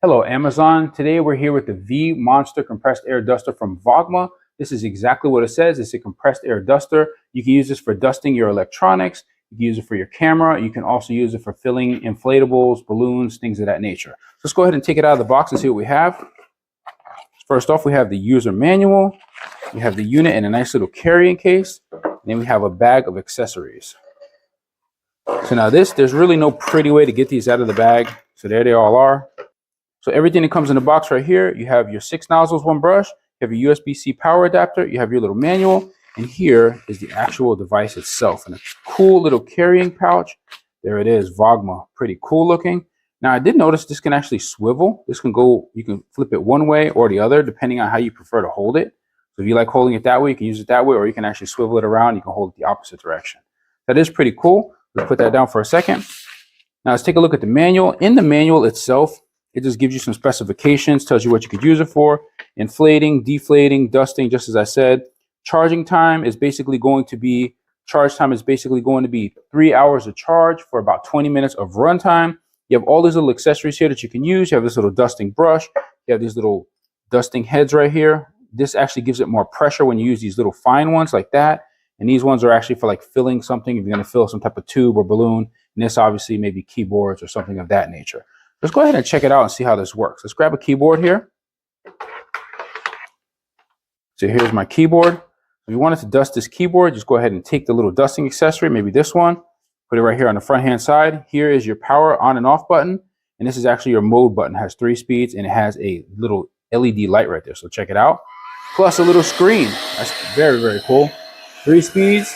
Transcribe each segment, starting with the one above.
Hello, Amazon. Today we're here with the V Monster Compressed Air Duster from Vogma. This is exactly what it says. It's a compressed air duster. You can use this for dusting your electronics. You can use it for your camera. You can also use it for filling inflatables, balloons, things of that nature. Let's go ahead and take it out of the box and see what we have. First off, we have the user manual. We have the unit in a nice little carrying case. And then we have a bag of accessories. So now there's really no pretty way to get these out of the bag. So there they all are. So everything that comes in the box right here, you have your 6 nozzles, 1 brush, you have your USB-C power adapter, you have your little manual, and here is the actual device itself. And a cool little carrying pouch. There it is, Vogma. Pretty cool looking. Now I did notice this can actually swivel. This can go, you can flip it one way or the other, depending on how you prefer to hold it. So if you like holding it that way, you can use it that way, or you can actually swivel it around. You can hold it the opposite direction. That is pretty cool. Let's put that down for a second. Now let's take a look at the manual. In the manual itself, it just gives you some specifications, tells you what you could use it for. Inflating, deflating, dusting, just as I said. Charging time is basically going to be, 3 hours of charge for about 20 minutes of runtime. You have all these little accessories here that you can use. You have this little dusting brush. You have these little dusting heads right here. This actually gives it more pressure when you use these little fine ones like that. And these ones are actually for like filling something, if you're going to fill some type of tube or balloon. And this obviously maybe keyboards or something of that nature. Let's go ahead and check it out and see how this works. Let's grab a keyboard here. So here's my keyboard. If you wanted to dust this keyboard, just go ahead and take the little dusting accessory, maybe this one, put it right here on the front hand side. Here is your power on and off button. And this is actually your mode button. It has 3 speeds and it has a little LED light right there. So check it out. Plus a little screen. That's very, very cool. 3 speeds.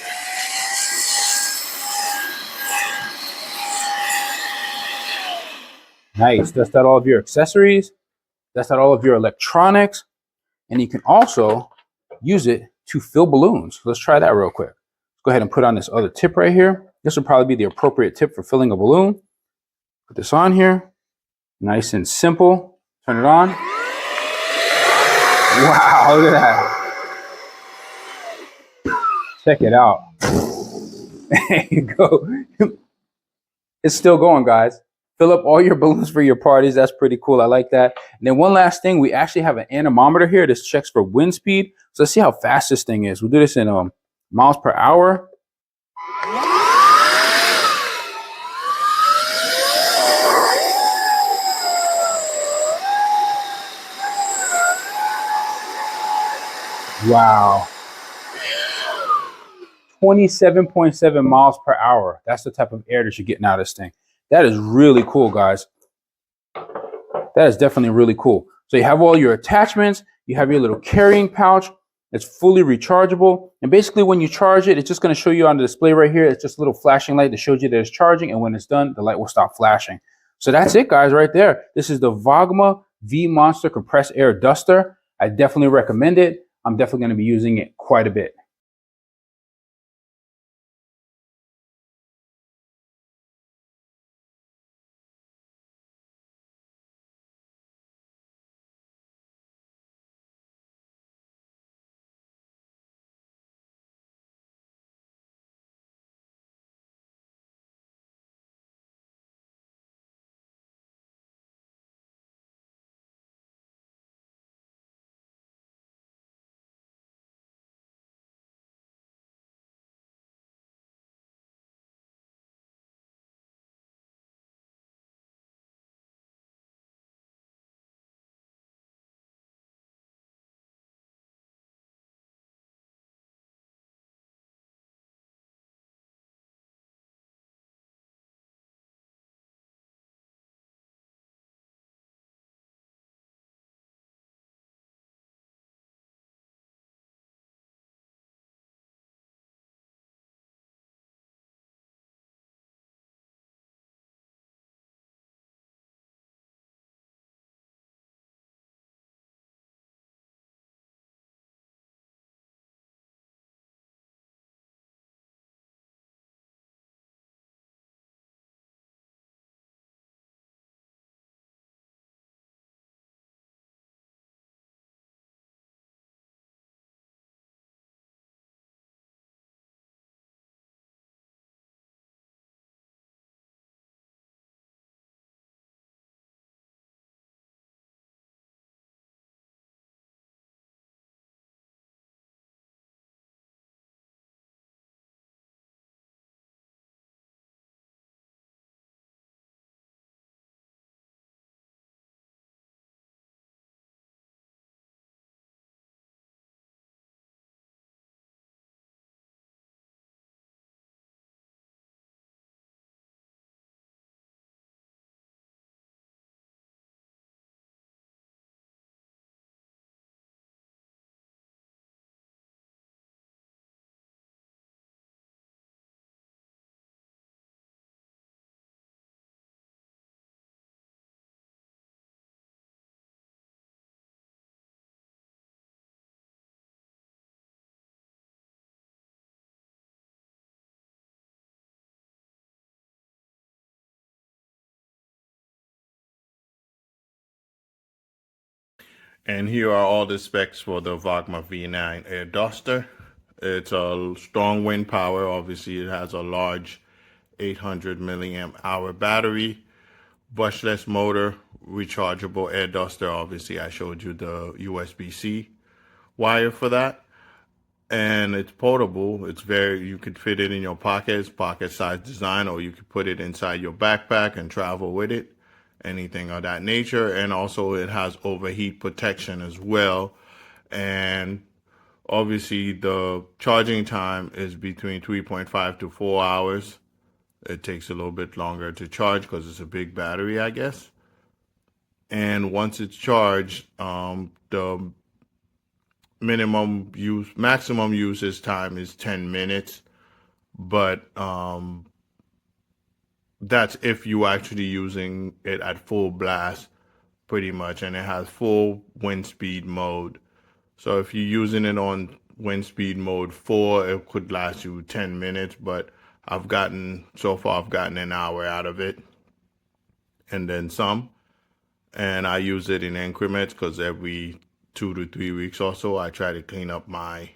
Nice. Dust out all of your accessories. Dust out all of your electronics. And you can also use it to fill balloons. Let's try that real quick. Let's go ahead and put on this other tip right here. This would probably be the appropriate tip for filling a balloon. Put this on here. Nice and simple. Turn it on. Wow, look at that. Check it out. There you go. It's still going, guys. Fill up all your balloons for your parties. That's pretty cool. I like that. And then one last thing, we actually have an anemometer here. This checks for wind speed. So let's see how fast this thing is. We'll do this in miles per hour. Wow. 27.7 miles per hour. That's the type of air that you're getting out of this thing. That is really cool, guys. That is definitely really cool. So you have all your attachments. You have your little carrying pouch. It's fully rechargeable. And basically when you charge it, it's just going to show you on the display right here. It's just a little flashing light that shows you that it's charging. And when it's done, the light will stop flashing. So that's it, guys, right there. This is the Vogma V Monster Compressed Air Duster. I definitely recommend it. I'm definitely going to be using it quite a bit. And here are all the specs for the Vogma V9 air duster. It's a strong wind power. Obviously, it has a large 800 milliamp hour battery, brushless motor, rechargeable air duster. Obviously, I showed you the USB-C wire for that. And it's portable. You could fit it in your pockets, pocket size design, or you could put it inside your backpack and travel with it, anything of that nature. And also it has overheat protection as well. And obviously the charging time is between 3.5 to 4 hours. It takes a little bit longer to charge because it's a big battery, I guess. And once it's charged, the maximum usage time is 10 minutes, but that's if you actually using it at full blast pretty much, and it has full wind speed mode. So if you're using it on wind speed mode 4, it could last you 10 minutes, but I've gotten an hour out of it and then some. And I use it in increments because every 2 to 3 weeks or so I try to clean up my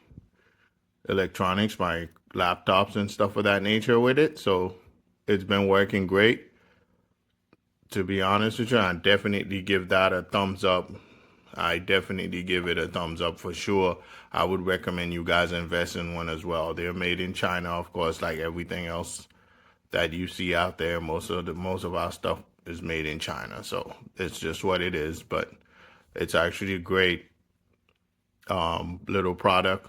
electronics, my laptops and stuff of that nature with it. So it's been working great. To be honest with you, I definitely give that a thumbs up. I definitely give it a thumbs up for sure. I would recommend you guys invest in one as well. They're made in China, of course, like everything else that you see out there. Most of our stuff is made in China, so it's just what it is. But it's actually a great little product.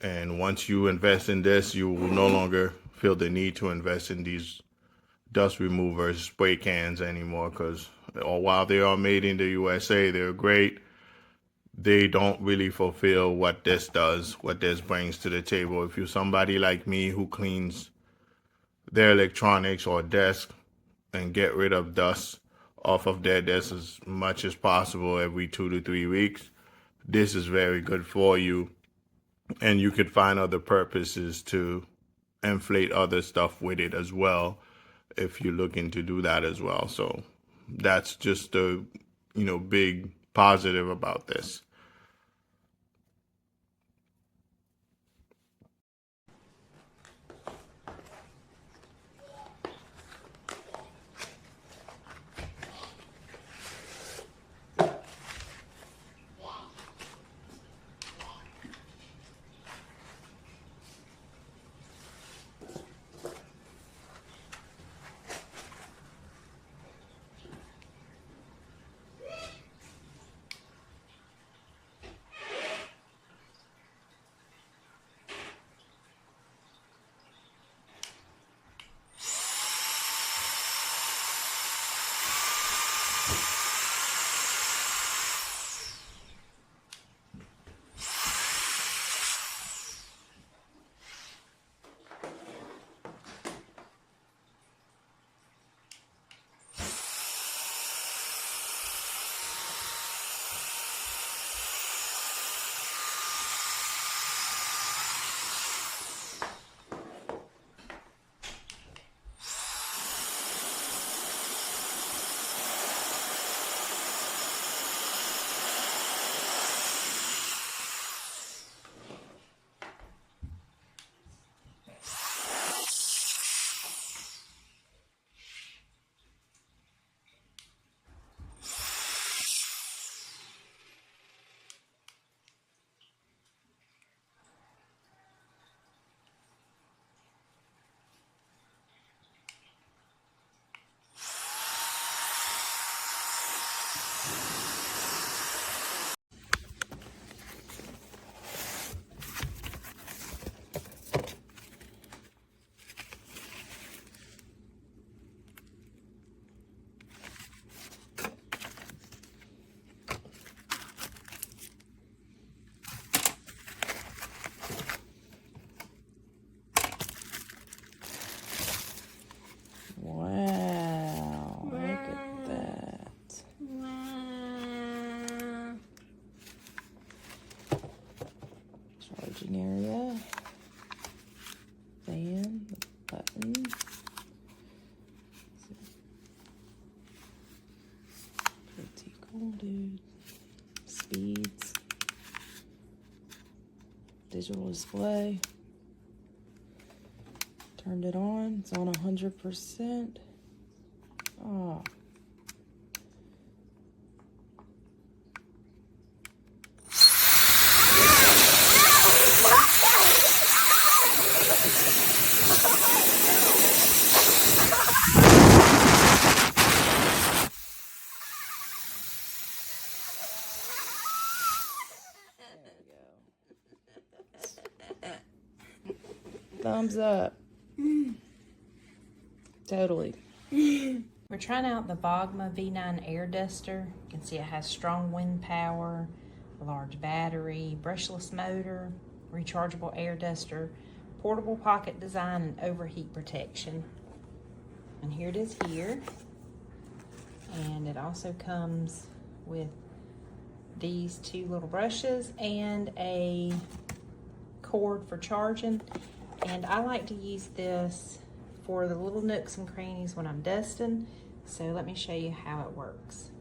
And once you invest in this, you will no longer feel the need to invest in these dust removers, spray cans anymore. Because while they are made in the USA, they're great. They don't really fulfill what this does, what this brings to the table. If you're somebody like me who cleans their electronics or desk and get rid of dust off of their desk as much as possible every 2 to 3 weeks, this is very good for you. And you could find other purposes to inflate other stuff with it as well if you're looking to do that as well. So that's just the big positive about this. Wow, look at that. Charging area. Fan, button. Pretty cool, dude. speeds. Digital display. Turned it on. It's on 100%. Oh. Thumbs up. Totally. We're trying out the Vogma V9 air duster. You can see it has strong wind power, a large battery, brushless motor, rechargeable air duster, portable pocket design, and overheat protection. And here it is here. And it also comes with these two little brushes and a cord for charging. And I like to use this for the little nooks and crannies when I'm dusting. So let me show you how it works.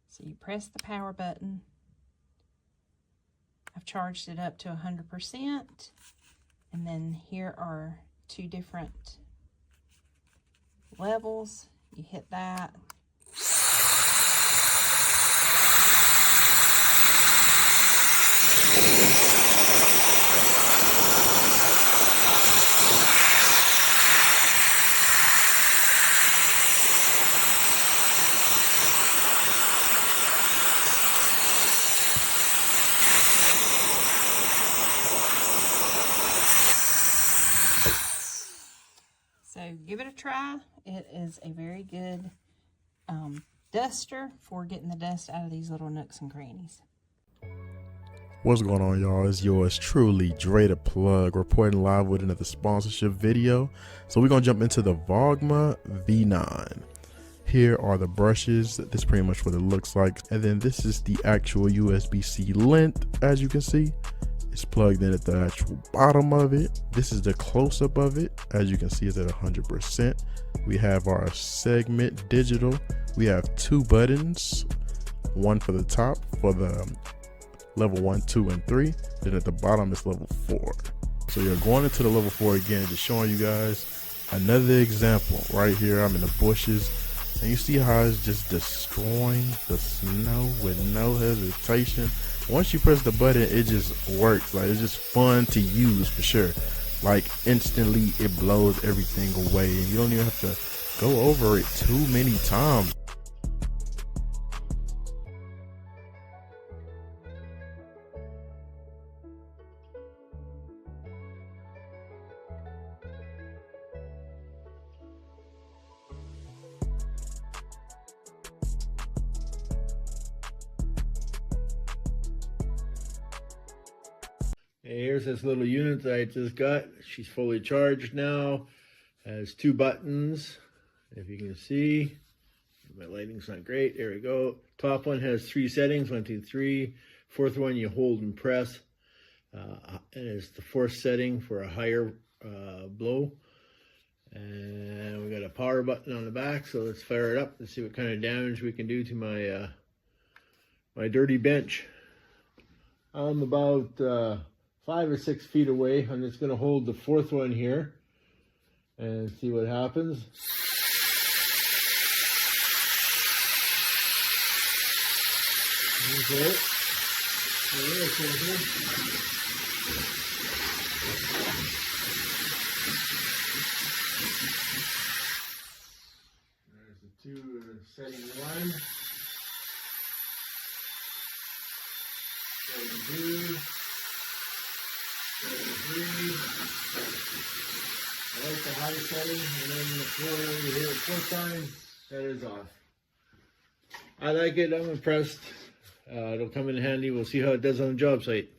So you press the power button. I've charged it up to 100%. And then here are two different levels. You hit that. So give it a try. It is a very good duster for getting the dust out of these little nooks and crannies. What's going on, y'all? It's yours truly, Dre the Plug, reporting live with another sponsorship video. So we're gonna jump into the Vogma V9. Here are the brushes. This is pretty much what it looks like. And then this is the actual USB-C length, as you can see. It's plugged in at the actual bottom of it. This is the close-up of it. As you can see, it's at 100%. We have our segment digital. We have two buttons, one for the top for the level 1, 2, and 3. Then at the bottom is level 4. So you're going into the level 4 again, just showing you guys another example. Right here, I'm in the bushes, and you see how it's just destroying the snow with no hesitation. Once you press the button, it just works. Like, it's just fun to use for sure. Like, instantly it blows everything away, and you don't even have to go over it too many times. Here's this little unit that I just got. She's fully charged now. Has two buttons, if you can see. My lighting's not great. There we go. Top one has 3 settings, 1, 2, 3. Fourth one you hold and press. And it's the 4th setting for a higher blow. And we got a power button on the back, so let's fire it up and see what kind of damage we can do to my my dirty bench. I'm about 5 or 6 feet away. I'm just going to hold the 4th one here and see what happens. Okay. There's the 2 setting 1. Setting 2. I like the high setting, and then the 4 when you hear it 4 times, that is off. I like it, I'm impressed. It'll come in handy. We'll see how it does on the job site.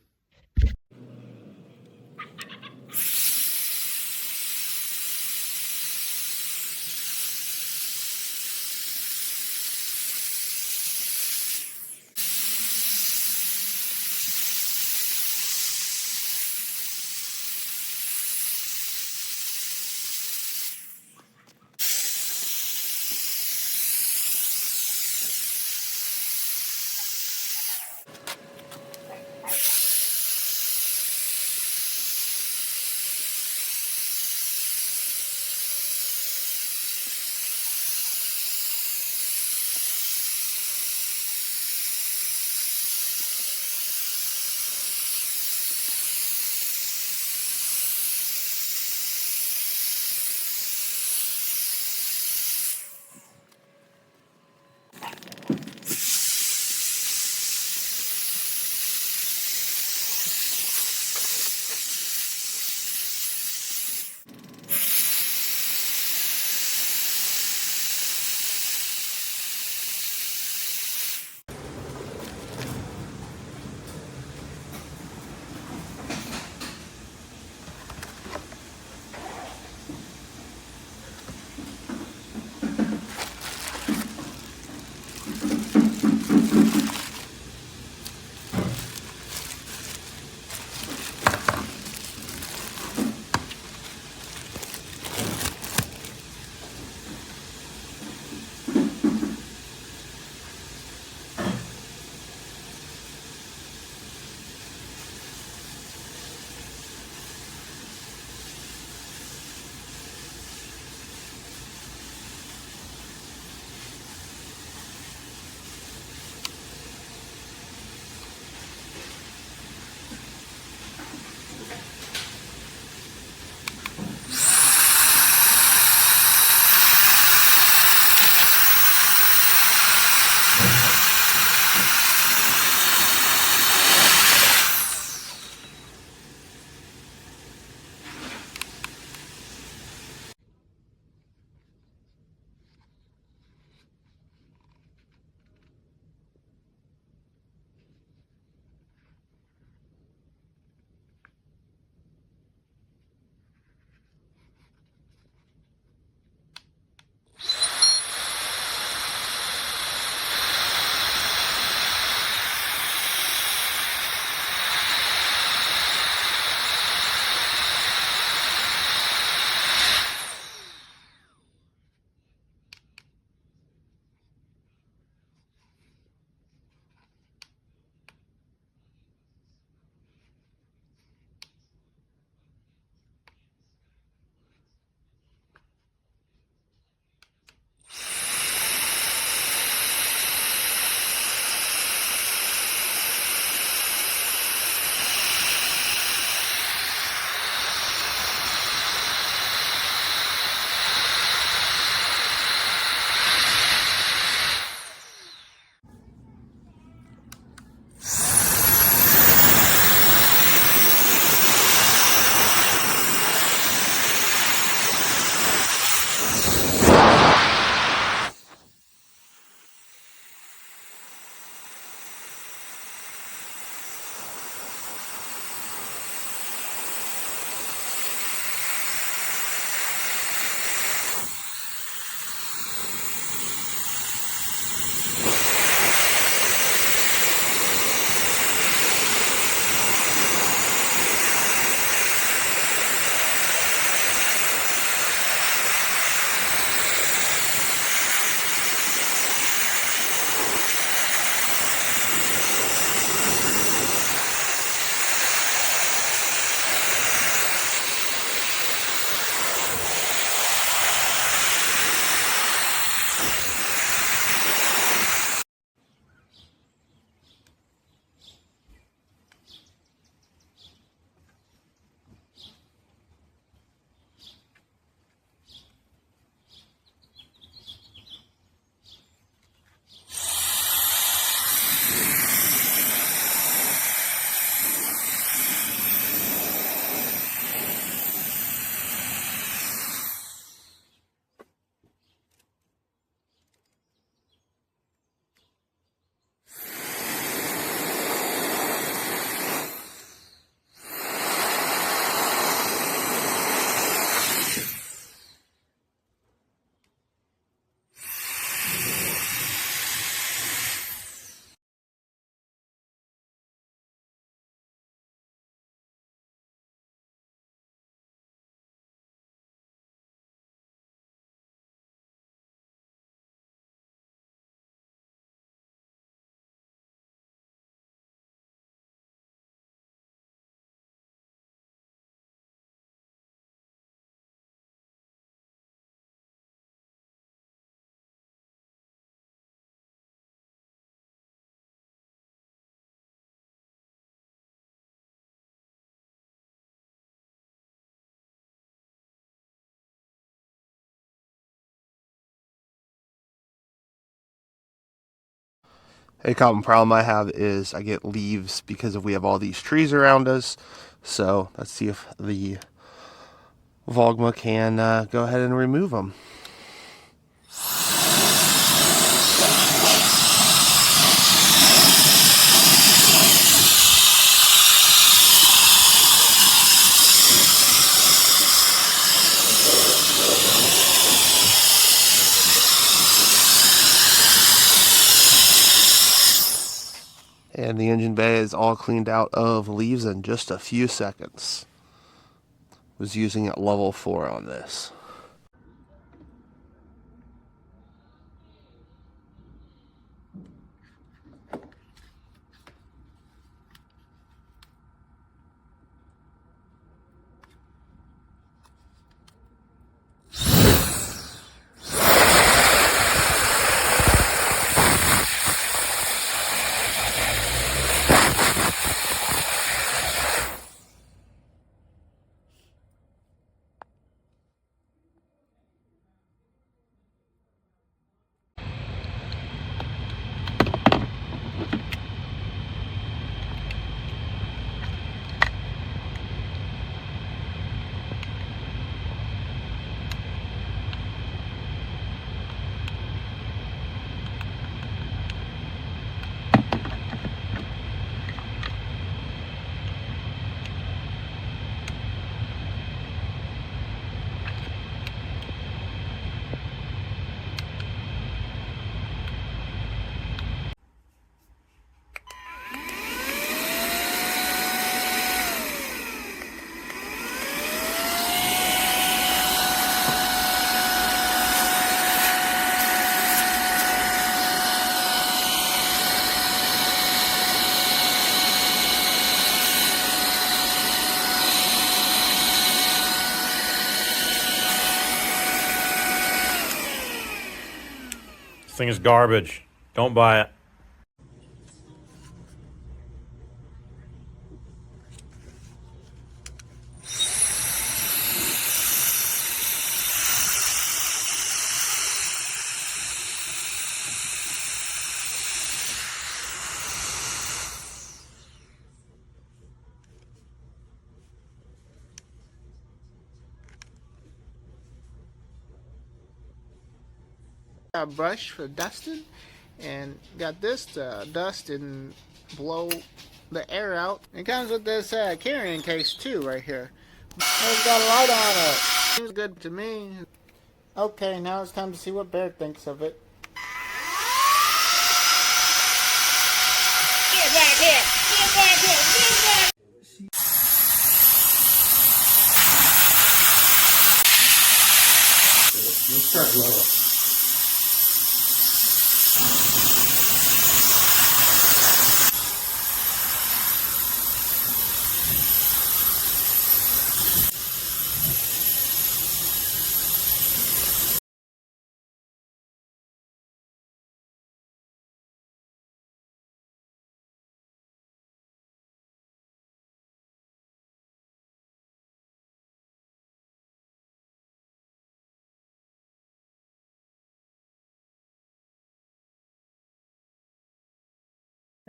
A common problem I have is I get leaves because we have all these trees around us. So let's see if the Vogma can go ahead and remove them. And the engine bay is all cleaned out of leaves in just a few seconds. Was using at level 4 on this. This thing is garbage. Don't buy it. A brush for dusting, and got this to dust and blow the air out. It comes with this carrying case too right here. It's got a light on it. Seems good to me. Okay, now it's time to see what Bear thinks of it. Get back here! Get back here! Get back! Let's start low.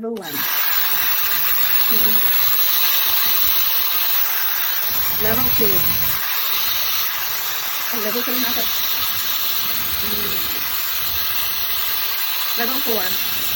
Level 1. Level 2. And level 3 natin. Level 4.